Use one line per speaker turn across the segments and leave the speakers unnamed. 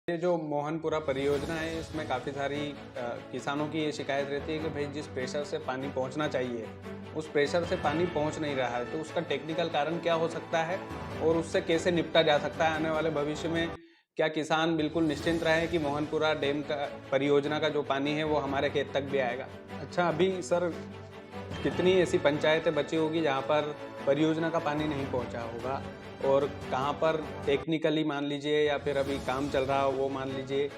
ये जो मोहनपुरा परियोजना है इसमें काफ़ी सारी किसानों की ये शिकायत रहती है कि भाई जिस प्रेशर से पानी पहुंचना चाहिए उस प्रेशर से पानी पहुंच नहीं रहा है, तो उसका टेक्निकल कारण क्या हो सकता है और उससे कैसे निपटा जा सकता है आने वाले भविष्य में। क्या किसान बिल्कुल निश्चिंत रहे कि मोहनपुरा डैम का परियोजना का जो पानी है वो हमारे खेत तक भी आएगा। अच्छा, अभी सर कितनी ऐसी पंचायतें बची होगी जहाँ पर परियोजना का पानी नहीं पहुँचा होगा, और कहाँ पर टेक्निकली मान लीजिए या फिर अभी काम चल रहा हो वो मान लीजिए।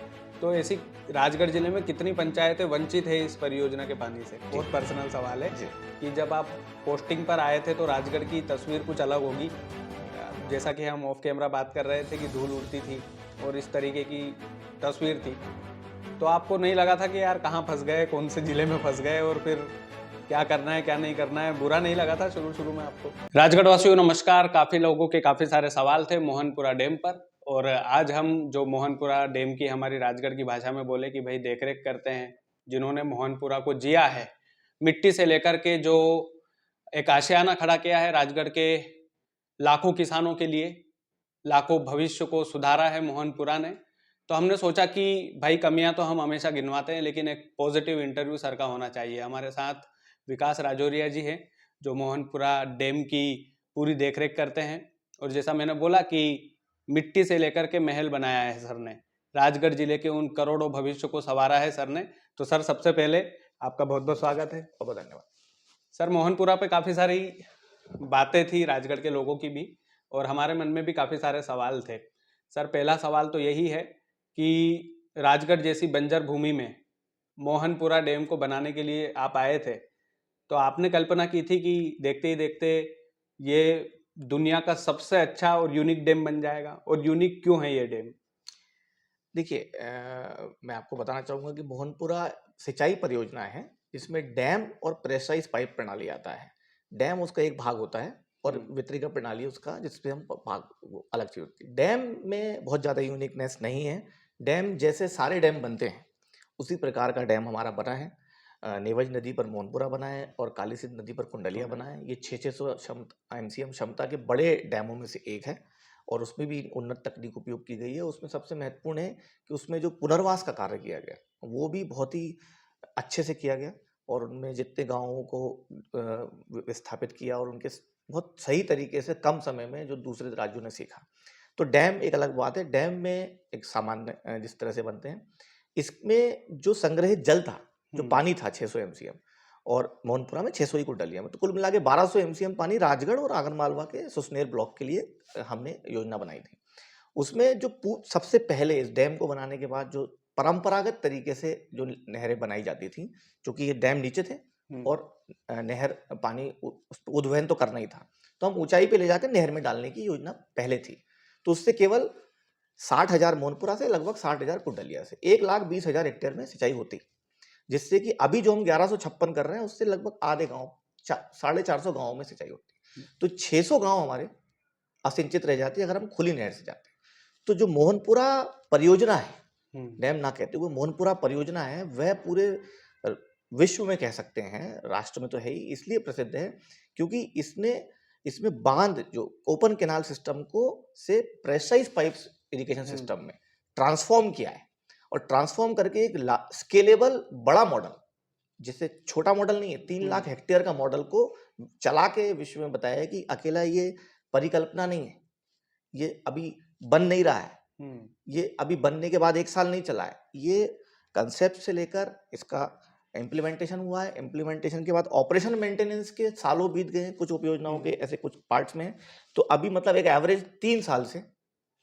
तो ऐसी राजगढ़ ज़िले में कितनी पंचायतें वंचित है इस परियोजना के पानी से? बहुत पर्सनल सवाल है
जी।
कि जब आप पोस्टिंग पर आए थे तो राजगढ़ की तस्वीर कुछ अलग होगी। जैसा कि हम ऑफ कैमरा बात कर रहे थे कि धूल उड़ती थी और इस तरीके की तस्वीर थी। तो आपको नहीं लगा था कि यार कहाँ फँस गए, कौन से ज़िले में फँस गए और फिर क्या करना है, क्या नहीं करना है? बुरा नहीं लगा था शुरू-शुरू में आपको? राजगढ़ वासियों नमस्कार। काफ़ी लोगों के काफ़ी सारे सवाल थे मोहनपुरा डैम पर, और आज हम जो मोहनपुरा डैम की हमारी राजगढ़ की भाषा में बोले कि भाई देख-रेख करते हैं, जिन्होंने मोहनपुरा को जिया है, मिट्टी से लेकर के जो एक आशियाना खड़ा किया है राजगढ़ के लाखों किसानों के लिए, लाखों भविष्य को सुधारा है मोहनपुरा ने। तो हमने सोचा कि भाई कमियां तो हम हमेशा गिनवाते हैं, लेकिन एक पॉजिटिव इंटरव्यू सर का होना चाहिए। हमारे साथ विकास राजौरिया जी हैं, जो मोहनपुरा डैम की पूरी देखरेख करते हैं, और जैसा मैंने बोला कि मिट्टी से लेकर के महल बनाया है सर ने, राजगढ़ जिले के उन करोड़ों भविष्य को संवारा है सर ने। तो सर, सबसे पहले आपका बहुत बहुत स्वागत है।
बहुत बहुत धन्यवाद।
सर, मोहनपुरा पे काफ़ी सारी बातें थी राजगढ़ के लोगों की भी, और हमारे मन में भी काफ़ी सारे सवाल थे। सर, पहला सवाल तो यही है कि राजगढ़ जैसी बंजर भूमि में मोहनपुरा डैम को बनाने के लिए आप आए थे, तो आपने कल्पना की थी कि देखते ही देखते ये दुनिया का सबसे अच्छा और यूनिक डैम बन जाएगा? और यूनिक क्यों है ये डैम?
देखिए मैं आपको बताना चाहूँगा कि मोहनपुरा सिंचाई परियोजना है, जिसमें डैम और प्रेशराइज़ पाइप प्रणाली आता है। डैम उसका एक भाग होता है और वितरिका प्रणाली उसका, जिसपे हम प भाग वो अलग चीज़ होती है। डैम में बहुत ज़्यादा यूनिकनेस नहीं है। डैम जैसे सारे डैम बनते हैं, उसी प्रकार का डैम हमारा बना है। नीवज नदी पर मोहनपुरा बना है और काली सिंध नदी पर कुंडलिया बना है। ये 600 एमसीएम क्षमता के बड़े डैमों में से एक है और उसमें भी उन्नत तकनीक उपयोग की गई है। उसमें सबसे महत्वपूर्ण है कि उसमें जो पुनर्वास का कार्य किया गया, वो भी बहुत ही अच्छे से किया गया और उनमें जितने गाँवों को विस्थापित किया और उनके बहुत सही तरीके से कम समय में जो दूसरे राज्यों ने सीखा। तो डैम एक अलग बात है। डैम में एक सामान्य जिस तरह से बनते हैं, इसमें जो संग्रहित जल था, जो पानी था 600 एमसीएम और मोहनपुरा में 600 ही कुंडलिया में, तो कुल मिला के 1200 एमसीएम पानी राजगढ़ और आगरमालवा के सुसनेर ब्लॉक के लिए हमने योजना बनाई थी। उसमें जो सबसे पहले इस डैम को बनाने के बाद जो परंपरागत तरीके से जो नहरें बनाई जाती थी, क्योंकि ये डैम नीचे थे और नहर पानी उसपे उद्वहन तो करना ही था, तो हम ऊंचाई पे ले जाकर नहर में डालने की योजना पहले थी। तो उससे केवल 60,000 मोहनपुरा से लगभग 60,000 कुंडलिया से 1,20,000 हेक्टेयर में सिंचाई होती, जिससे कि अभी जो हम 1156 कर रहे हैं, उससे लगभग आधे गाँव 450 गाँवों में सिंचाई होती है। तो 600 गाँव हमारे असिंचित रह जाती है अगर हम खुली नहर से जाते हैं। तो जो मोहनपुरा परियोजना है, डैम ना कहते हुए मोहनपुरा परियोजना है, वह पूरे अ, विश्व में कह सकते हैं, राष्ट्र में तो है ही, इसलिए प्रसिद्ध है क्योंकि इसमें बांध जो ओपन कैनाल सिस्टम को से प्रेशराइज्ड पाइप्स इरिगेशन सिस्टम में ट्रांसफॉर्म किया है और ट्रांसफॉर्म करके एक स्केलेबल बड़ा मॉडल, जिससे छोटा मॉडल नहीं है, 3 लाख हेक्टेयर का मॉडल को चला के विश्व में बताया है कि अकेला ये परिकल्पना नहीं है, ये अभी बन नहीं रहा है, ये अभी बनने के बाद 1 साल नहीं चला है। ये कांसेप्ट से लेकर इसका इम्प्लीमेंटेशन हुआ है, इम्प्लीमेंटेशन के बाद ऑपरेशन मेंटेनेंस के सालों बीत गए हैं, कुछ उपयोजनाओं के ऐसे कुछ पार्ट्स में। तो अभी मतलब एक एवरेज 3 साल से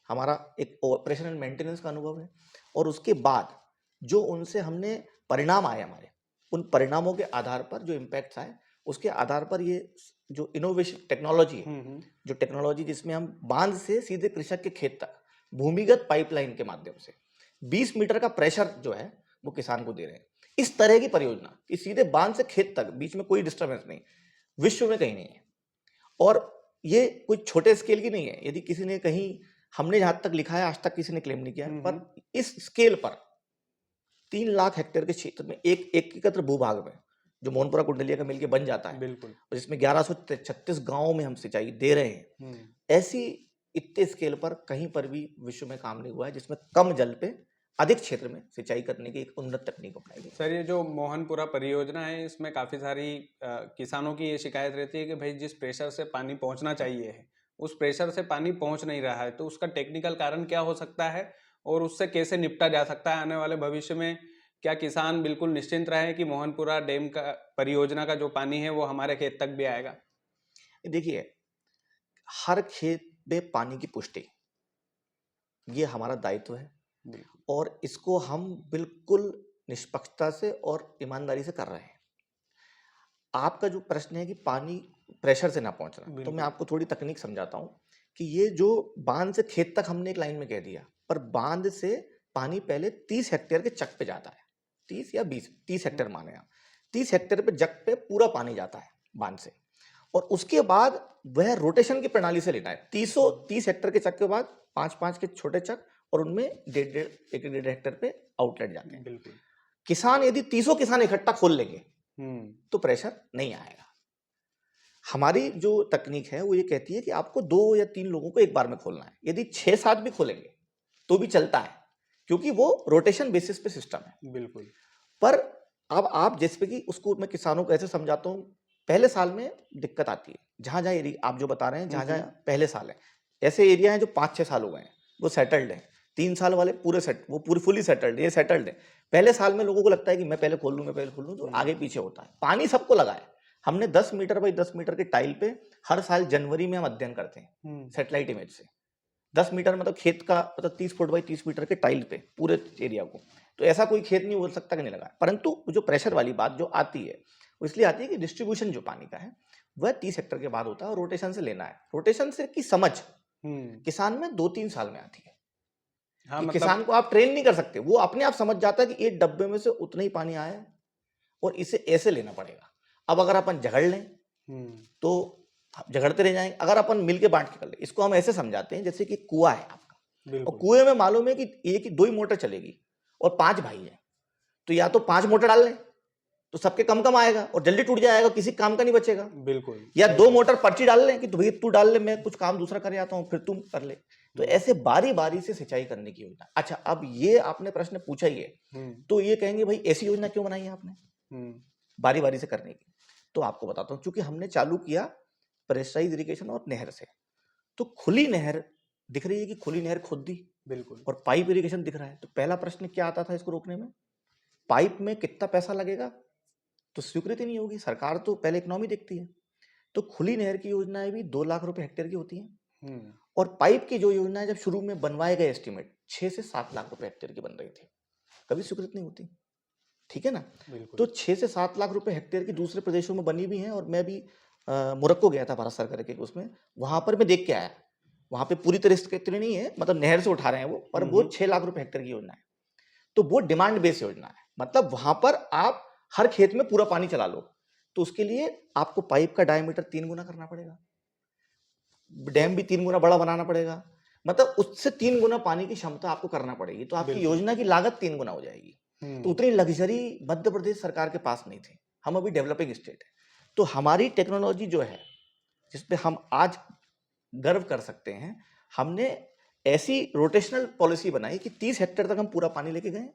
हमारा एक ऑपरेशन एंड मेंटेनेंस का अनुभव है और उसके बाद जो उनसे हमने परिणाम आए हमारे, उन परिणामों के आधार पर जो इम्पैक्ट्स आए, उसके आधार पर ये जो इनोवेशन टेक्नोलॉजी है, जो टेक्नोलॉजी जिसमें हम बांध से सीधे कृषक के खेत तक भूमिगत पाइपलाइन के माध्यम से 20 मीटर का प्रेशर जो है वो किसान को दे रहे हैं। इस तरह की परियोजना कि सीधे बांध से खेत तक बीच में कोई डिस्टर्बेंस नहीं, विश्व में कहीं नहीं है। और ये कोई छोटे स्केल की नहीं है। यदि किसी ने कहीं, हमने जहां तक लिखा है, आज तक किसी ने क्लेम नहीं किया, पर इस स्केल पर 3 लाख हेक्टेयर के क्षेत्र में एक एकत्र भूभाग में जो मोहनपुरा कुंडलिया का मिलके बन जाता है,
बिल्कुल।
और जिसमें 1136 गांवों में हम सिंचाई दे रहे हैं, ऐसी इतने स्केल पर कहीं पर भी विश्व में काम नहीं हुआ है जिसमें कम जल पे अधिक क्षेत्र में सिंचाई करने की एक उन्नत तकनीक अपनाई गई।
सर, ये जो मोहनपुरा परियोजना है, इसमें काफ़ी सारी किसानों की ये शिकायत रहती है कि भाई जिस प्रेशर से पानी पहुंचना चाहिए है, उस प्रेशर से पानी पहुंच नहीं रहा है। तो उसका टेक्निकल कारण क्या हो सकता है और उससे कैसे निपटा जा सकता है आने वाले भविष्य में? क्या किसान बिल्कुल निश्चिंत रहे कि मोहनपुरा डैम का परियोजना का जो पानी है वो हमारे खेत तक भी आएगा?
देखिए, हर खेत में पानी की पुष्टि ये हमारा दायित्व है
बिल्कुल।
और इसको हम बिल्कुल निष्पक्षता से और ईमानदारी से कर रहे हैं। आपका जो प्रश्न है कि पानी प्रेशर से ना पहुंचना, तो मैं
बिल्कुल।
आपको थोड़ी तकनीक समझाता हूँ कि ये जो बांध से खेत तक हमने एक लाइन में कह दिया, पर बांध से पानी पहले 30 हेक्टेयर के चक पे जाता है। 30 या 20, 30 हेक्टेयर माने आप। 30 हेक्टेयर पे जक पे पूरा पानी जाता है बांध से, और उसके बाद वह रोटेशन की प्रणाली से लेना है। 30 हेक्टेयर के चक के बाद 5-5 के छोटे चक, और उनमें 1.5 हेक्टेयर पे आउटलेट जाते हैं।
बिल्कुल।
किसान यदि 30 किसान इकट्ठा खोल लेंगे तो प्रेशर नहीं आएगा। हमारी जो तकनीक है वो ये कहती है कि आपको 2 या 3 लोगों को एक बार में खोलना है। यदि 6-7 भी खोलेंगे तो भी चलता है, क्योंकि वो रोटेशन बेसिस पे सिस्टम है।
बिल्कुल।
पर अब आप जैसे कि उसको मैं किसानों को ऐसे समझाता हूँ, पहले साल में दिक्कत आती है। जहाँ जहाँ एरिया आप जो बता रहे हैं, जहाँ जहाँ पहले साल है, ऐसे एरिया हैं जो 5-6 साल हो गए हैं, वो सेटल्ड है। 3 साल वाले पूरे फुली सेटल्ड, ये सेटल्ड है। पहले साल में लोगों को लगता है कि मैं पहले खोल लूँ, तो आगे पीछे होता है। पानी सबको लगा है। हमने 10 मीटर बाई 10 मीटर के टाइल पे हर साल जनवरी में हम अध्ययन करते हैं सैटेलाइट इमेज से। 10 मीटर मतलब खेत का, मतलब 30 फुट बाई 30 मीटर के टाइल पे पूरे एरिया को। तो ऐसा कोई खेत नहीं बोल सकता कि नहीं लगा है। परंतु जो प्रेशर वाली बात जो आती है वो इसलिए आती है कि डिस्ट्रीब्यूशन जो पानी का है वह 30 हेक्टेयर के बाद होता है और रोटेशन से लेना है। रोटेशन से की समझ किसान में 2-3 साल में आती है।
हाँ,
कि
मतलब
किसान को आप ट्रेन नहीं कर सकते, वो अपने आप समझ जाता है कि एक डब्बे में से उतना ही पानी आया और इसे ऐसे लेना पड़ेगा। अब अगर अपन झगड़ लें तो झगड़ते रह जाएंगे। अगर अपन मिलके बांट के कर ले, इसको हम ऐसे समझाते हैं जैसे कि कुआं है आपका, और
बिल्कुल।
कुएं में मालूम है कि एक ही 2 ही मोटर चलेगी और 5 भाई हैं, तो या तो 5 मोटर डाल लें तो सबके कम कम आएगा और जल्दी टूट जाएगा, किसी काम का नहीं बचेगा।
बिल्कुल।
या 2 मोटर पर्ची डाल लें कि भाई तू डाल ले, मैं कुछ काम दूसरा कर आता हूँ, फिर तुम कर ले। तो ऐसे बारी बारी से सिंचाई करने की योजना। अच्छा, अब ये आपने प्रश्न पूछा ही है, तो ये कहेंगे भाई ऐसी योजना क्यों बनाई है आपने बारी बारी से करने की? तो आपको बताता हूँ, क्योंकि हमने चालू किया प्रेशराइज इरिगेशन और नहर से। तो खुली नहर दिख रही है कि खुली नहर खोद दी,
बिल्कुल।
और पाइप इरिगेशन दिख रहा है। तो पहला प्रश्न क्या आता था इसको रोकने में, पाइप में कितना पैसा लगेगा, तो स्वीकृति नहीं होगी। सरकार तो पहले इकोनॉमी देखती है। तो खुली नहर की योजनाएं भी 2 लाख रुपए हेक्टेयर की होती हैं, और पाइप की जो योजना है जब शुरू में बनवाए गए एस्टिमेट 6 से 7 लाख रुपए हेक्टेयर की बन रही थी, कभी स्वीकृत नहीं होती। ठीक है ना? तो 6 से 7 लाख रुपए हेक्टेयर की दूसरे प्रदेशों में बनी भी हैं, और मैं भी मोरक्को गया था भारत सरकार के उसमें, वहां पर मैं देख के आया। वहां पे पूरी तरह से इतने नहीं है, मतलब नहर से उठा रहे हैं वो, पर वो 6 लाख रुपए हेक्टेयर की योजना है। तो वो डिमांड बेस्ड योजना है, मतलब वहां पर आप हर खेत में पूरा पानी चला लो, तो उसके लिए आपको पाइप का डायमीटर 3 गुना करना पड़ेगा, डैम भी 3 गुना बड़ा बनाना पड़ेगा, मतलब उससे 3 गुना पानी की क्षमता आपको करना पड़ेगी। तो आपकी योजना की लागत 3 गुना हो जाएगी। तो उतनी लग्जरी मध्य प्रदेश सरकार के पास नहीं थी। हम अभी डेवलपिंग स्टेट है। तो हमारी टेक्नोलॉजी जो है, जिसपे हम आज गर्व कर सकते हैं, हमने ऐसी रोटेशनल पॉलिसी बनाई कि 30 हेक्टेयर तक हम पूरा पानी लेके गए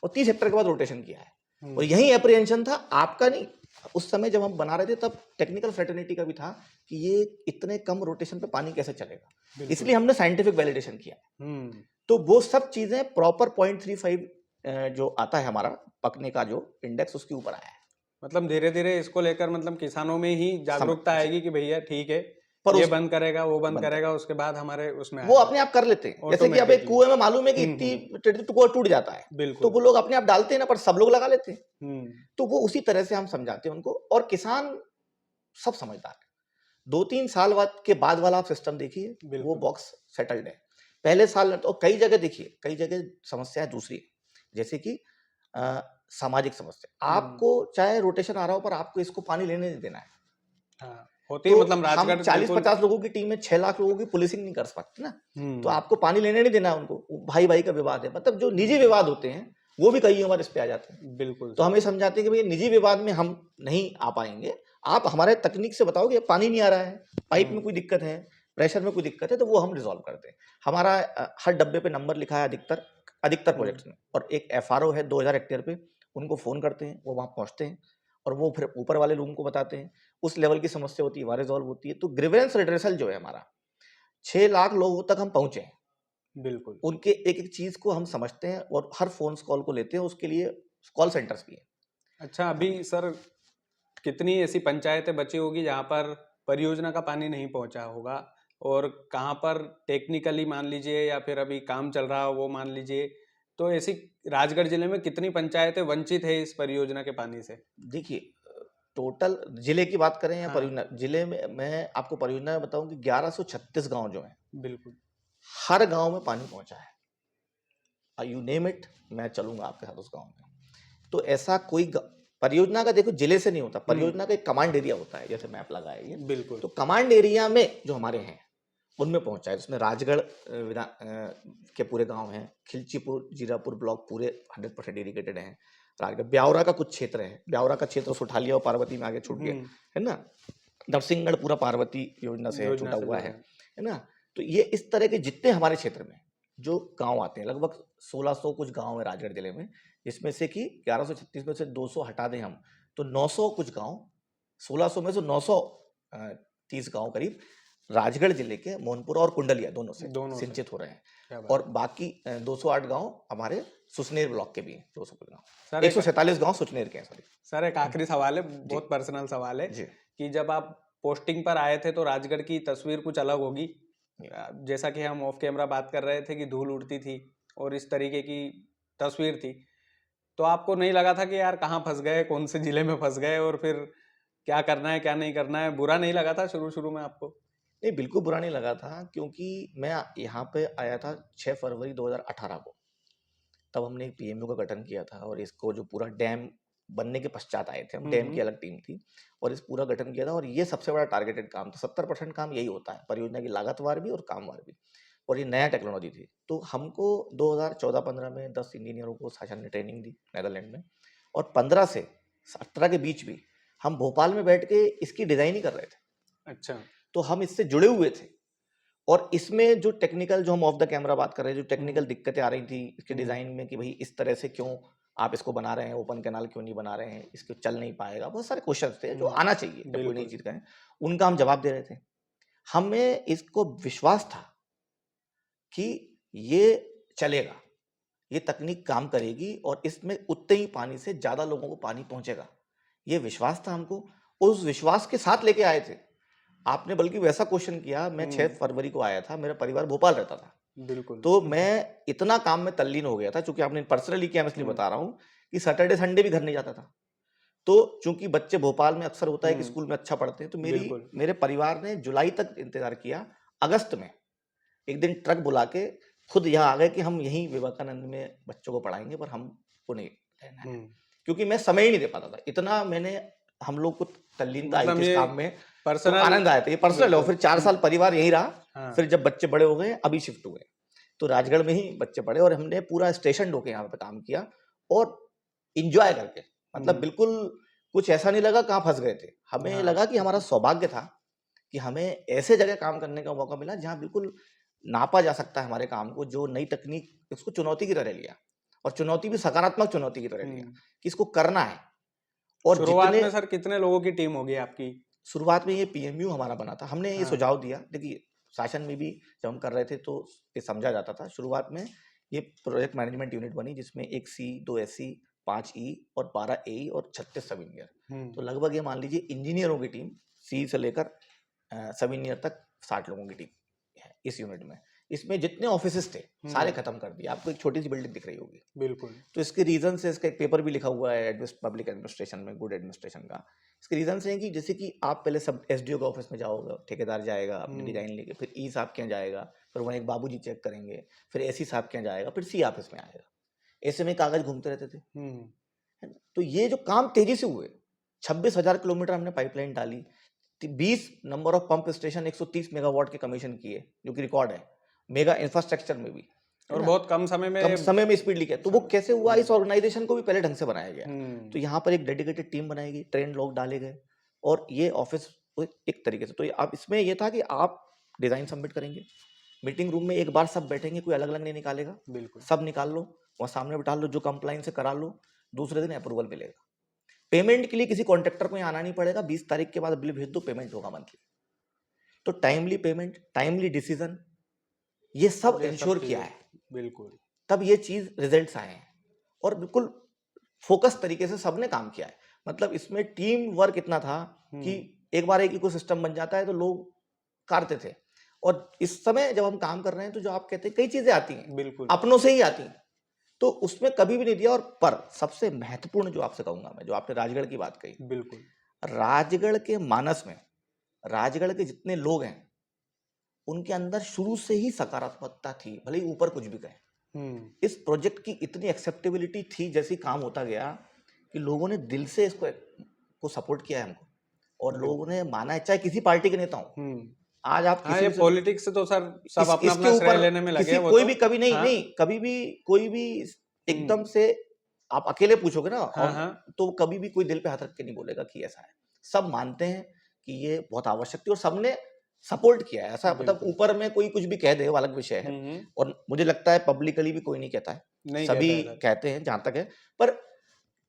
और 30 हेक्टेयर के बाद रोटेशन किया है। और यही एप्रीहेंशन था आपका, नहीं, उस समय जब हम बना रहे थे तब टेक्निकल फ्रेटर्निटी का भी था कि ये इतने कम रोटेशन पे पानी कैसे चलेगा, इसलिए हमने साइंटिफिक वैलिडेशन किया। तो वो सब चीजें प्रॉपर 0.35 जो आता है हमारा पकने का जो इंडेक्स, उसके ऊपर आया है।
मतलब धीरे धीरे इसको लेकर मतलब किसानों में ही जागरूकता आएगी कि भैया ठीक है,
पर
ये बंद करेगा, वो बंद करेगा, उसके बाद हमारे उसमें
वो अपने आप कर लेते हैं। जैसे कि अब एक कुएं में मालूम है कि इतनी कुआं टूट जाता है, तो वो लोग अपने आप डालते हैं ना, पर सब लोग लगा लेते हैं। तो वो उसी तरह से हम समझाते हैं उनको, और किसान सब समझदार है। 2-3 साल बाद के बाद वाला आप सिस्टम देखिए, वो बॉक्स सेटल्ड है। पहले साल तो कई जगह देखिए, कई जगह समस्या दूसरी है, जैसे कि सामाजिक समस्या। आपको चाहे रोटेशन आ रहा हो, पर आपको इसको पानी लेने नहीं देना है।
होती है, मतलब
हम 40-50 लोगों की टीम में 6 लाख लोगों की पुलिसिंग नहीं कर सकते ना, तो आपको पानी लेने नहीं देना है उनको। भाई भाई का विवाद है, मतलब जो निजी विवाद होते हैं वो भी कई बार इस पे आ जाते हैं।
बिल्कुल।
तो हमें समझाते हैं कि भाई निजी विवाद में हम नहीं आ पाएंगे, आप हमारे तकनीक से बताओ कि पानी नहीं आ रहा है, पाइप में कोई दिक्कत है, प्रेशर में कोई दिक्कत है तो वो हम रिजॉल्व करते हैं। हमारा हर डब्बे पे नंबर लिखा है अधिकतर अधिकतर
हम्म,
प्रोजेक्ट्स में, और एक एफआरओ है 2000 हेक्टेयर पे, उनको फ़ोन करते हैं, वो वहाँ पहुँचते हैं और वो फिर ऊपर वाले रूम को बताते हैं, उस लेवल की समस्या होती है, वहाँ रिजॉल्व होती है। तो ग्रीवेंस रिड्रेसल जो है हमारा, 6 लाख लोगों तक हम पहुँचे हैं।
बिल्कुल।
उनके एक-एक चीज़ को हम समझते हैं और हर फ़ोन्स कॉल को लेते हैं, उसके लिए कॉल सेंटर्स भी हैं।
अच्छा,
हाँ,
अभी सर कितनी ऐसी पंचायतें बची होगी जहाँ पर परियोजना का पानी नहीं पहुँचा होगा, और कहाँ पर टेक्निकली मान लीजिए या फिर अभी काम चल रहा हो वो मान लीजिए, तो ऐसी राजगढ़ जिले में कितनी पंचायतें वंचित है इस परियोजना के पानी से?
देखिए टोटल जिले की बात करें या
हाँ,
परियोजना, जिले में मैं आपको परियोजना में बताऊँ कि 1136 गाँव जो हैं,
बिल्कुल।
हर गाँव में पानी पहुँचा है। यू नेम इट, मैं चलूँगा आपके साथ उस गाँव में। तो ऐसा कोई परियोजना का देखो जिले से नहीं होता,
हुँ,
परियोजना का एक कमांड एरिया होता है, जैसे मैप लगा है ये।
बिल्कुल।
तो कमांड एरिया में जो हमारे हैं, उनमें पहुंचा है। उसमें राजगढ़ के पूरे गांव हैं, खिलचीपुर जीरापुर ब्लॉक पूरे 100% इरिगेटेड हैं। राजगढ़ ब्यावरा का कुछ क्षेत्र है, ब्यावरा का क्षेत्र उस उठा लिया और पार्वती में आगे छूट गया,
हुँ,
है ना। नरसिंहगढ़ पूरा पार्वती योजना से
योजना
छूटा
से
हुआ
जुड़ा है।
है ना। तो ये इस तरह के जितने हमारे क्षेत्र में जो गांव आते हैं, लगभग 1600 कुछ गांव है राजगढ़ जिले में, जिसमें से कि 1136 में से 200 हटा दें हम, तो 900 कुछ गांव, 1600 में से 930 गांव करीब राजगढ़ जिले के मोहनपुरा और कुंडलिया दोनों से
दोनों से,
सिंचित हो रहे हैं।
क्या
और
बात है।
बाकी 208 गांव हमारे सुसनेर ब्लॉक के भी हैं, 200 कुछ गांव,
सर एक
147 गांव सुसनेर के हैं, सॉरी।
सर एक आखिरी सवाल है,
जी
बहुत पर्सनल सवाल है,
जी
कि जब आप पोस्टिंग पर आए थे तो राजगढ़ की तस्वीर कुछ अलग होगी।
जी।
जैसा कि हम ऑफ कैमरा बात कर रहे थे कि धूल उड़ती थी और इस तरीके की तस्वीर थी, तो आपको नहीं लगा था कि यार कहाँ फंस गए, कौन से जिले में फंस गए, और फिर क्या करना है क्या नहीं करना है? बुरा नहीं लगा था शुरू शुरू में आपको?
नहीं, बिल्कुल बुरा नहीं लगा था, क्योंकि मैं यहाँ पे आया था 6 फरवरी 2018 को। तब हमने एक पीएमओ का गठन किया था और इसको जो पूरा डैम बनने के पश्चात आए थे हम, डैम की अलग टीम थी और इस पूरा गठन किया था, और ये सबसे बड़ा टारगेटेड काम था। 70% काम यही होता है, परियोजना की लागतवार भी और कामवार भी, और ये नया टेक्नोलॉजी थी। तो हमको 2014-15 में 10 इंजीनियरों को शासन ने ट्रेनिंग दी नेदरलैंड में, और 15 से 17 के बीच भी हम भोपाल में बैठ के इसकी डिजाइन ही कर रहे थे।
अच्छा।
तो हम इससे जुड़े हुए थे, और इसमें जो टेक्निकल, जो हम ऑफ द कैमरा बात कर रहे हैं, जो टेक्निकल दिक्कतें आ रही थी इसके डिजाइन में, कि भाई इस तरह से क्यों आप इसको बना रहे हैं, ओपन कैनाल क्यों नहीं बना रहे हैं, इसको चल नहीं पाएगा, बहुत सारे क्वेश्चन थे जो आना चाहिए जब कोई नई
बिल्कुल।
चीज का है, उनका हम जवाब दे रहे थे। हमें इसको विश्वास था कि ये चलेगा, ये तकनीक काम करेगी और इसमें उतने ही पानी से ज्यादा लोगों को पानी पहुंचेगा, ये विश्वास था हमको। उस विश्वास के साथ लेके आए थे। आपने बल्कि वैसा क्वेश्चन किया, मैं 6 फरवरी को आया था, मेरा परिवार भोपाल रहता था,
बिल्कुल।
तो मैं इतना काम में तल्लीन हो गया था, चूंकि आपने पर्सनली किया, मैं इसलिए बता रहा हूँ कि सैटरडे संडे भी घर नहीं जाता था। तो चूंकि बच्चे भोपाल में अक्सर होता है कि स्कूल में अच्छा पढ़ते हैं, तो
बिल्कुल।
मेरे परिवार ने जुलाई तक इंतजार किया। अगस्त में एक दिन ट्रक बुला के खुद यहाँ आ गए कि हम यहीं विवेकानंद में बच्चों को पढ़ाएंगे, पर हमको नहीं रहना है, क्योंकि मैं समय ही नहीं दे पाता था। इतना मैंने, हम लोग को तल्लीनता आई
मतलब
थी इस
ये
काम में, तो
पर्सनल।
आनंद आया था। ये पर्सनल है, और
बिल्कुल।
फिर 4 साल परिवार यहीं रहा।
हाँ।
फिर जब बच्चे बड़े हो गए, अभी शिफ्ट हुए, तो राजगढ़ में ही बच्चे पढ़े, और हमने पूरा स्टेशन होके यहाँ पे काम किया और इंजॉय करके, मतलब बिल्कुल कुछ ऐसा नहीं लगा कहाँ फंस गए थे। हमें
हाँ।
लगा कि हमारा सौभाग्य था कि हमें ऐसे जगह काम करने का मौका मिला जहाँ बिल्कुल नापा जा सकता है हमारे काम को, जो नई तकनीक, उसको चुनौती की तरह लिया, और चुनौती भी सकारात्मक चुनौती की तरह लिया कि इसको करना है। और
शुरुआत
जितने
में सर कितने लोगों की टीम होगी आपकी?
शुरुआत में ये पीएमयू हमारा बना था, हमने ये
हाँ।
सुझाव दिया। देखिए शासन में भी जब हम कर रहे थे तो ये समझा जाता था। शुरुआत में ये प्रोजेक्ट मैनेजमेंट यूनिट बनी, जिसमें 1 सी, 2 एससी, 5 ई और 12 एई और 36 सब इंजीनियर। तो लगभग ये मान लीजिए इंजीनियरों की टीम, सी से लेकर सब इंजीनियर तक 60 लोगों की टीम है इस यूनिट में। इसमें जितने ऑफिसेस थे सारे खत्म कर दिए। आपको एक छोटी सी बिल्डिंग दिख रही होगी,
बिल्कुल।
तो इसके रीजन से, इसका एक पेपर भी लिखा हुआ है पब्लिक एडमिनिस्ट्रेशन में, गुड एडमिनिस्ट्रेशन का। इसके रीजन से है कि जैसे कि आप पहले सब एसडीओ के ऑफिस में जाओगे, ठेकेदार जाएगा अपनी डिजाइन लेके, फिर ई साहब के यहाँ जाएगा, फिर वहाँ एक बाबूजी चेक करेंगे, फिर एसी साहब के यहाँ जाएगा, फिर सी ऑफिस में आएगा। ऐसे में कागज घूमते रहते थे, है ना? तो ये जो काम तेजी से हुए, 26,000 किलोमीटर हमने पाइपलाइन डाली, 20 number of pump station 130 megawatt के कमीशन किए, जो कि रिकॉर्ड है मेगा इंफ्रास्ट्रक्चर में भी, है
और
ना?
बहुत कम समय में
कम समय में स्पीड लिखा। तो वो कैसे हुआ, इस ऑर्गेनाइजेशन को भी पहले ढंग से बनाया गया। तो यहाँ पर एक डेडिकेटेड टीम बनाई गई, ट्रेन लोग डाले गए, और ये ऑफिस एक तरीके से, तो आप इसमें ये था कि आप डिजाइन सबमिट करेंगे, मीटिंग रूम में एक बार सब बैठेंगे, कोई अलग अलग नहीं निकालेगा,
बिल्कुल।
सब निकाल लो, वहाँ सामने बिठा लो, जो कंप्लाइंस है करा लो, दूसरे दिन अप्रूवल मिलेगा। पेमेंट के लिए किसी कॉन्ट्रैक्टर को यहाँ आना नहीं पड़ेगा, 20 तारीख के बाद बिल भेज दो, पेमेंट होगा मंथली। तो टाइमली पेमेंट, टाइमली डिसीजन, ये सब
ये सब
इंश्योर किया
चीजें
है,
बिल्कुल।
तब ये चीज रिजल्ट्स आए हैं और बिल्कुल फोकस तरीके से सबने काम किया है। मतलब इसमें टीम वर्क इतना था कि एक बार एक इकोसिस्टम बन जाता है तो लोग करते थे। और इस समय जब हम काम कर रहे हैं तो जो आप कहते हैं कई चीजें आती हैं,
बिल्कुल।
अपनों से ही आती हैं, तो उसमें कभी भी नहीं दिया। और पर सबसे महत्वपूर्ण जो आपसे कहूंगा मैं, जो आपने राजगढ़ की बात कही,
बिल्कुल।
राजगढ़ के मानस में, राजगढ़ के जितने लोग हैं उनके अंदर शुरू से ही सकारात्मकता थी, भले ही ऊपर कुछ भी कहे। इस प्रोजेक्ट की इतनी एक्सेप्टेबिलिटी थी, जैसे काम होता गया कि लोगों ने दिल से इसको को सपोर्ट किया है हमको, और लोगों ने माना है, चाहे किसी पार्टी के नेता हो। आज आप
हाँ,
किसी
ये
भी से
पॉलिटिक्स से तो सर सब अपना
इसके
अपना श्रेय
ऊपर
लेने में लगे
किसी
हैं वो
कोई
तो।
भी कभी नहीं
हाँ,
नहीं कभी भी कोई भी एकदम से आप अकेले पूछोगे ना,
हाँ,
और
हाँ,
तो कभी भी कोई दिल पे हाथ रख के नहीं बोलेगा कि ऐसा है। सब मानते हैं कि ये बहुत आवश्यक थी और सबने सपोर्ट किया है। ऐसा मतलब
बिल्कुल।
ऊपर में कोई कुछ भी कह दे वो अलग विषय है, और मुझे लगता है पब्लिकली भी कोई नहीं कहता है,
नहीं
सभी
कहता है सर।
कहते हैं जहां तक है। पर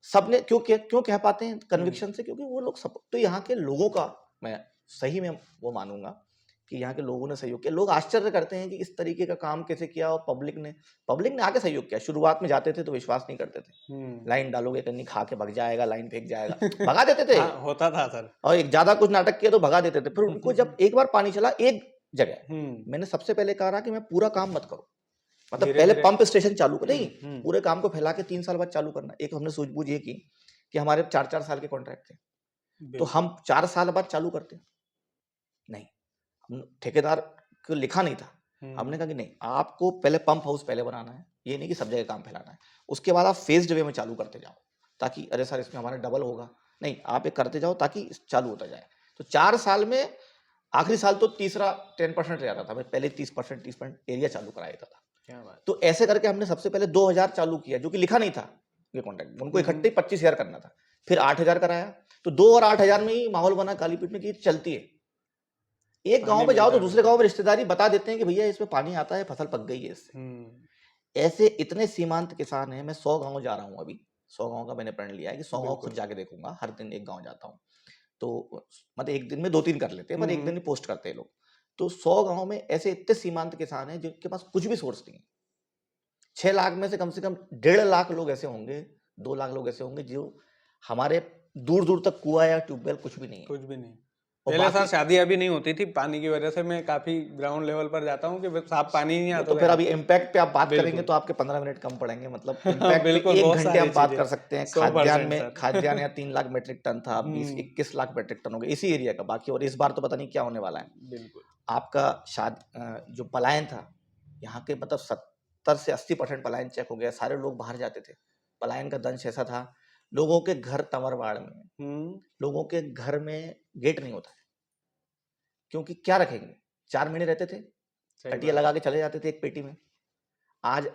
सबने क्यों कह पाते हैं कन्विक्शन से, क्योंकि वो लोग सपोर्ट, तो यहाँ के लोगों का मैं सही में वो मानूंगा कि यहाँ के लोगों ने सहयोग किया। लोग आश्चर्य करते हैं कि इस तरीके का काम कैसे किया, और पब्लिक ने आके सहयोग किया। शुरुआत में जाते थे तो विश्वास नहीं करते थे, लाइन डालोगे कहीं खा के भग जाएगा, लाइन फेंक जाएगा, भगा देते थे।
हाँ, होता था सर।
और एक ज्यादा कुछ नाटक किया तो भगा देते थे। फिर उनको जब एक बार पानी चला एक जगह, मैंने सबसे पहले कहा कि मैं पूरा काम मत करो, मतलब
धीरे
पहले
धीरे।
पंप स्टेशन चालू कर, नहीं पूरे काम को फैला के 3 साल बाद चालू करना। एक हमने सूझबूझ ये की कि हमारे 4-4 साल के कॉन्ट्रैक्ट थे, तो हम 4 साल बाद चालू करते नहीं, हम ठेकेदार को लिखा नहीं था। हमने कहा कि नहीं, आपको पहले पंप हाउस पहले बनाना है, ये नहीं कि सब जगह काम फैलाना है। उसके बाद आप फेज्ड वे में चालू करते जाओ, ताकि अरे सर इसमें हमारा डबल होगा, नहीं आप ये करते जाओ ताकि चालू होता जाए। तो 4 साल में आखिरी साल तो तीसरा 10% रह जाता था, मैं पहले 30% एरिया चालू करा देता था।
क्या बात।
तो ऐसे करके हमने सबसे पहले 2000 चालू किया, जो कि लिखा नहीं था ये कॉन्ट्रैक्ट, उनको इकट्ठे 25,000 करना था। फिर 8000 कराया, तो 2 और 8000 में ही माहौल बना कालीपीट में कि चलती है। एक गांव में जाओ तो दूसरे गांव में रिश्तेदारी बता देते हैं कि भैया इसमें पानी आता है, फसल पक गई है इससे। ऐसे इतने सीमांत किसान हैं। मैं 100 गांव जा रहा हूं अभी, 100 गांव का मैंने प्रण लिया है कि 100 गांव खुद जाके देखूंगा, हर दिन एक गांव जाता हूं। तो मतलब एक दिन में 2-3 कर लेते हैं, पर एक दिन ही पोस्ट करते हैं लोग। तो 100 गांव में ऐसे इतने सीमांत किसान हैं जिनके पास कुछ भी सोर्स नहीं है। 6 लाख में से कम 1.5 लाख लोग ऐसे होंगे, 2 लाख लोग ऐसे होंगे जो हमारे दूर दूर तक कुआ या ट्यूबवेल कुछ भी नहीं है।
कुछ भी नहीं।
और
पहले सर
बाकी
शादियां भी नहीं होती थी पानी की वजह से। मैं काफी ग्राउंड लेवल पर जाता हूँ कि साफ पानी नहीं
वो
आता
तो
था
फिर
यहाँ
अभी
पे।
इम्पैक्ट पे आप बात करेंगे
बिल्कुल।
तो आपके 15 मिनट कम पड़ेंगे। मतलब इम्पैक्ट पे
बिल्कुल,
1
बहुत
घंटे
सारी
हम बात
चीजें।
कर सकते हैं।
100% सर।
खाद्यान्न या 3 लाख मीट्रिक टन था, अब 20-21 लाख मीट्रिक टन हो गया इसी एरिया का। बाकी और इस बार तो पता नहीं क्या होने वाला है।
बिल्कुल।
आपका जो पलायन था यहाँ के, मतलब 70 से 80% पलायन चेक हो गया। सारे लोग बाहर जाते थे। पलायन का दंश ऐसा था, लोगों के घर तंवरवाड़ में, लोगों के घर में गेट नहीं होता है, क्योंकि क्या रखेंगे, 4 महीने रहते थे, कटिया लगा के चले जाते थे एक पेटी में। आज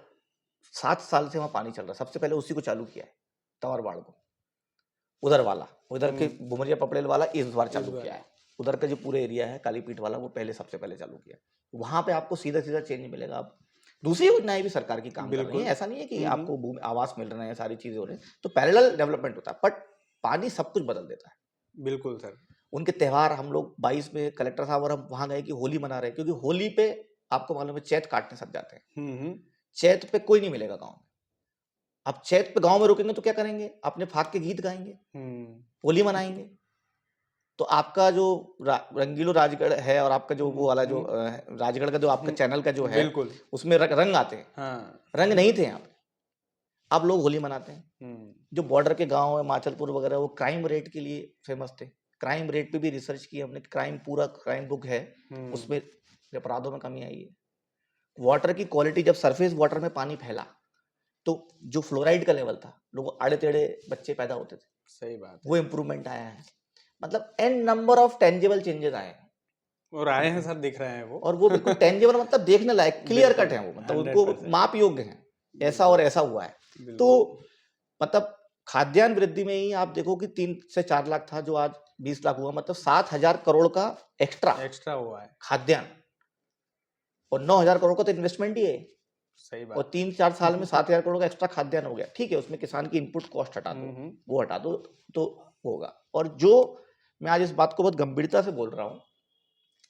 7 साल से वहां पानी चल रहा है। सबसे पहले उसी को चालू किया है, तंवरवाड़ को, उधर वाला, उधर के बुमरिया पपड़ेल वाला इस बार चालू किया है। उधर का जो पूरा एरिया है कालीपीठ वाला, वो पहले सबसे पहले चालू किया। वहां पे आपको सीधा सीधा चेंज मिलेगा। अब दूसरी योजनाएं भी सरकार की काम कर रही है, ऐसा नहीं है कि आपको आवास मिल रहे हैं, सारी चीजें हो रही हैं। तो पैरेलल डेवलपमेंट होता है, बट पानी सब कुछ बदल देता है।
बिल्कुल सर।
उनके त्योहार, हम लोग 22 में कलेक्टर साहब और हम वहां गए कि होली मना रहे हैं, क्योंकि होली पे आपको मालूम है चैत काटने सब जाते हैं। चैत पे कोई नहीं मिलेगा गाँव में। अब चैत पे गाँव में रुकेंगे तो क्या करेंगे, अपने फाग के गीत गाएंगे, होली मनाएंगे। तो आपका जो रंगीलो राजगढ़ है, और आपका जो वो वाला जो राजगढ़ का जो आपका चैनल का जो है,
बिल्कुल।
उसमें रंग आते हैं।
हाँ।
रंग नहीं थे यहाँ पे, अब लोग होली मनाते हैं। जो बॉर्डर के गांव है, माचलपुर वगैरह, वो क्राइम रेट के लिए फेमस थे। क्राइम रेट पे भी रिसर्च की हमने, पूरा क्राइम बुक है, उसमें अपराधों में कमी आई है। वाटर की क्वालिटी, जब सरफेस वाटर में पानी फैला तो जो फ्लोराइड का लेवल था, लोग आड़े टेढ़े बच्चे पैदा होते थे,
सही बात है।
वो इम्प्रूवमेंट आया है। मतलब an number of tangible changes आए हैं,
और आए हैं सर, दिख रहे हैं वो।
और वो बिल्कुल टेंजिबल, मतलब देखने लायक, क्लियर कट है वो, मतलब उनको
100%।
माप योग्य है, ऐसा और ऐसा हुआ है। तो मतलब खाद्यान्न वृद्धि में ही आप देखो कि 3 से 4 लाख था, जो आज 20 लाख हुआ, मतलब 7,000 करोड़ का एक्स्ट्रा
एक्स्ट्रा हुआ है।
खाद्यान्न। और 9,000 करोड़ का तो इन्वेस्टमेंट ही है,
सही
और
बात।
3-4 साल में 7,000 करोड़ का एक्स्ट्रा खाद्यान्न हो गया। ठीक है, उसमें किसान की इनपुट कॉस्ट हटा दो, वो हटा दो तो होगा। और जो मैं आज इस बात को बहुत गंभीरता से बोल रहा हूँ,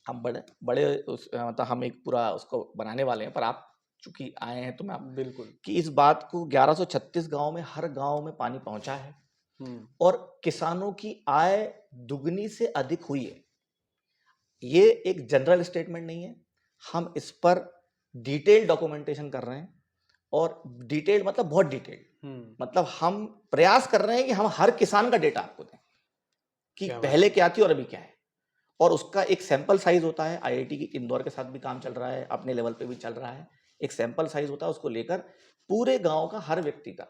हम बड़े बड़े मतलब हम एक पूरा उसको बनाने वाले हैं, पर आप चूंकि आए हैं तो मैं
बिल्कुल।
कि इस बात को 1136 गांव में, हर गांव में पानी पहुंचा है और किसानों की आय दुगनी से अधिक हुई है। ये एक जनरल स्टेटमेंट नहीं है, हम इस पर डिटेल डॉक्यूमेंटेशन कर रहे हैं, और डिटेल मतलब बहुत डिटेल, मतलब हम प्रयास कर रहे हैं कि हम हर किसान का डेटा आपको दें कि पहले क्या थी और अभी क्या है। और उसका एक सैंपल साइज होता है, आईआईटी की इंदौर के साथ भी काम चल रहा है, अपने लेवल पे भी चल रहा है। एक सैंपल साइज होता है, उसको लेकर पूरे गांव का, हर व्यक्ति का,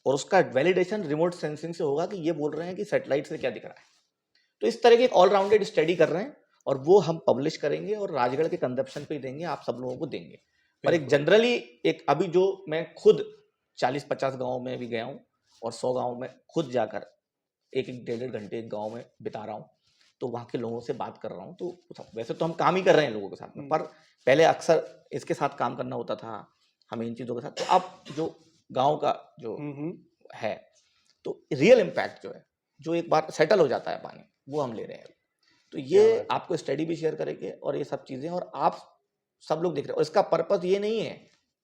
और उसका वैलिडेशन रिमोट सेंसिंग से होगा कि ये बोल रहे हैं कि सैटेलाइट से क्या दिख रहा है। तो इस तरह की एक ऑलराउंडेड स्टडी कर रहे हैं, और वो हम पब्लिश करेंगे और राजगढ़ के कंजप्शन पे देंगे, आप सब लोगों को देंगे। पर एक जनरली एक अभी जो मैं खुद 40-50 गाँव में भी गया हूँ और 100 गाँव में खुद जाकर एक 1.5 घंटे एक गाँव में बिता रहा हूँ, तो वहाँ के लोगों से बात कर रहा हूँ। तो वैसे तो हम काम ही कर रहे हैं लोगों के साथ में, पर पहले अक्सर इसके साथ काम करना होता था हमें, इन चीज़ों के साथ। तो अब जो गाँव का जो है, तो रियल इम्पैक्ट जो है, जो एक बार सेटल हो जाता है पानी, वो हम ले रहे हैं। तो ये आपको स्टडी भी शेयर करेंगे और ये सब चीज़ें, और आप सब लोग देख रहे हैं। और इसका पर्पस ये नहीं है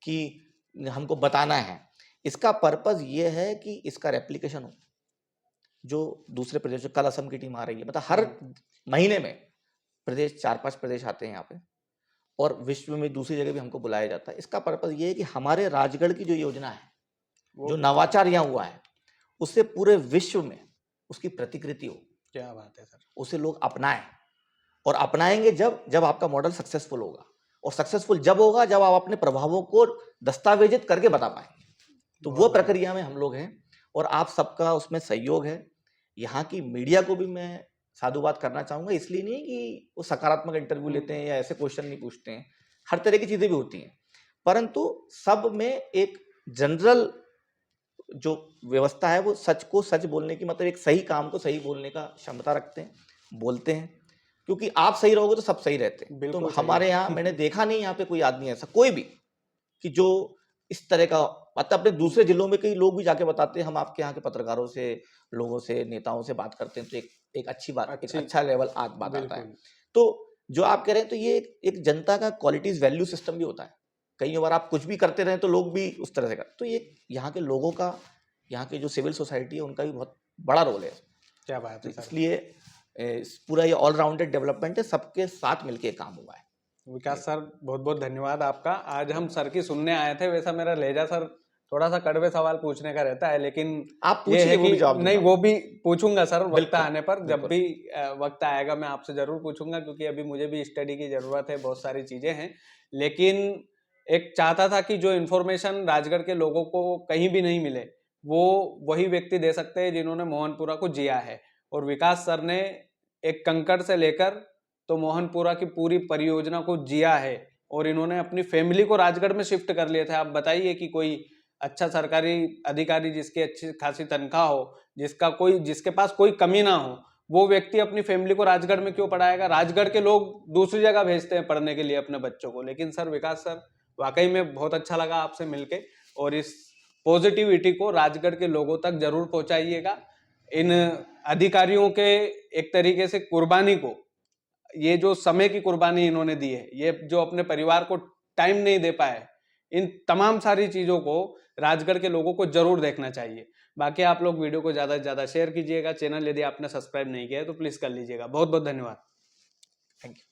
कि हमको बताना है, इसका पर्पस ये है कि इसका रेप्लिकेशन हो, जो दूसरे प्रदेश, कल असम की टीम आ रही है, मतलब हर महीने में प्रदेश 4-5 प्रदेश आते हैं यहाँ पे, और विश्व में दूसरी जगह भी हमको बुलाया जाता है। इसका पर्पस ये है कि हमारे राजगढ़ की जो योजना है, जो नवाचार यहाँ हुआ है, उससे पूरे विश्व में उसकी प्रतिकृति हो।
क्या बात है सर।
उसे लोग अपनाएं, और अपनाएंगे जब आपका मॉडल सक्सेसफुल होगा, और सक्सेसफुल जब होगा जब आप अपने प्रभावों को दस्तावेजित करके बता पाएंगे। तो वो प्रक्रिया में हम लोग हैं, और आप सबका उसमें सहयोग है। यहाँ की मीडिया को भी मैं साधुवाद करना चाहूँगा, इसलिए नहीं कि वो सकारात्मक इंटरव्यू लेते हैं या ऐसे क्वेश्चन नहीं पूछते हैं, हर तरह की चीज़ें भी होती हैं, परंतु सब में एक जनरल जो व्यवस्था है, वो सच को सच बोलने की, मतलब एक सही काम को सही बोलने का क्षमता रखते हैं, बोलते हैं, क्योंकि आप सही रहोगे तो सब सही रहते हैं। तो हमारे यहाँ मैंने देखा नहीं यहाँ पे कोई आदमी ऐसा, कोई भी, कि जो इस तरह का, मतलब अपने दूसरे जिलों में कई लोग भी जाके बताते हैं, हम आपके यहाँ के पत्रकारों से, लोगों से, नेताओं से बात करते हैं, तो एक अच्छी बात, एक अच्छा लेवल बात आता है। तो जो आप कह रहे हैं, तो ये एक जनता का क्वालिटीज वैल्यू सिस्टम भी होता है। कई बार आप कुछ भी करते रहे तो लोग भी उस तरह से करते, तो ये यहाँ के लोगों का, यहाँ के जो सिविल सोसाइटी है, उनका भी बहुत बड़ा रोल है।
क्या बात है सर।
इसलिए पूरा ये ऑलराउंडेड डेवलपमेंट है, सबके साथ मिलके काम हुआ है।
विकास सर, बहुत बहुत धन्यवाद आपका। आज हम सर की सुनने आए थे, वैसा मेरा लहजा सर थोड़ा सा कड़वे सवाल पूछने का रहता है, लेकिन
आप
ये है
वो भी
कि नहीं, वो भी पूछूंगा सर वक्त आने पर, जब भी वक्त आएगा मैं आपसे जरूर पूछूंगा, क्योंकि अभी मुझे भी स्टडी की जरूरत है, बहुत सारी चीजें हैं। लेकिन एक चाहता था कि जो इन्फॉर्मेशन राजगढ़ के लोगों को कहीं भी नहीं मिले, वो वही व्यक्ति दे सकते हैं जिन्होंने मोहनपुरा को जिया है। और विकास सर ने एक कंकड़ से लेकर तो मोहनपुरा की पूरी परियोजना को जिया है, और इन्होंने अपनी फैमिली को राजगढ़ में शिफ्ट कर लिया था। आप बताइए कि कोई अच्छा सरकारी अधिकारी जिसकी अच्छी खासी तनख्वाह हो, जिसके पास कोई कमी ना हो, वो व्यक्ति अपनी फैमिली को राजगढ़ में क्यों पढ़ाएगा? राजगढ़ के लोग दूसरी जगह भेजते हैं पढ़ने के लिए अपने बच्चों को। लेकिन सर, विकास सर, वाकई में बहुत अच्छा लगा आपसे मिलके, और इस पॉजिटिविटी को राजगढ़ के लोगों तक जरूर पहुंचाइएगा। इन अधिकारियों के एक तरीके से कुर्बानी को, ये जो समय की कुर्बानी इन्होंने दी है, ये जो अपने परिवार को टाइम नहीं दे पाए, इन तमाम सारी चीजों को राजगढ़ के लोगों को जरूर देखना चाहिए। बाकी आप लोग वीडियो को ज्यादा से ज्यादा शेयर कीजिएगा। चैनल यदि आपने सब्सक्राइब नहीं किया है तो प्लीज कर लीजिएगा। बहुत बहुत धन्यवाद।
Thank you.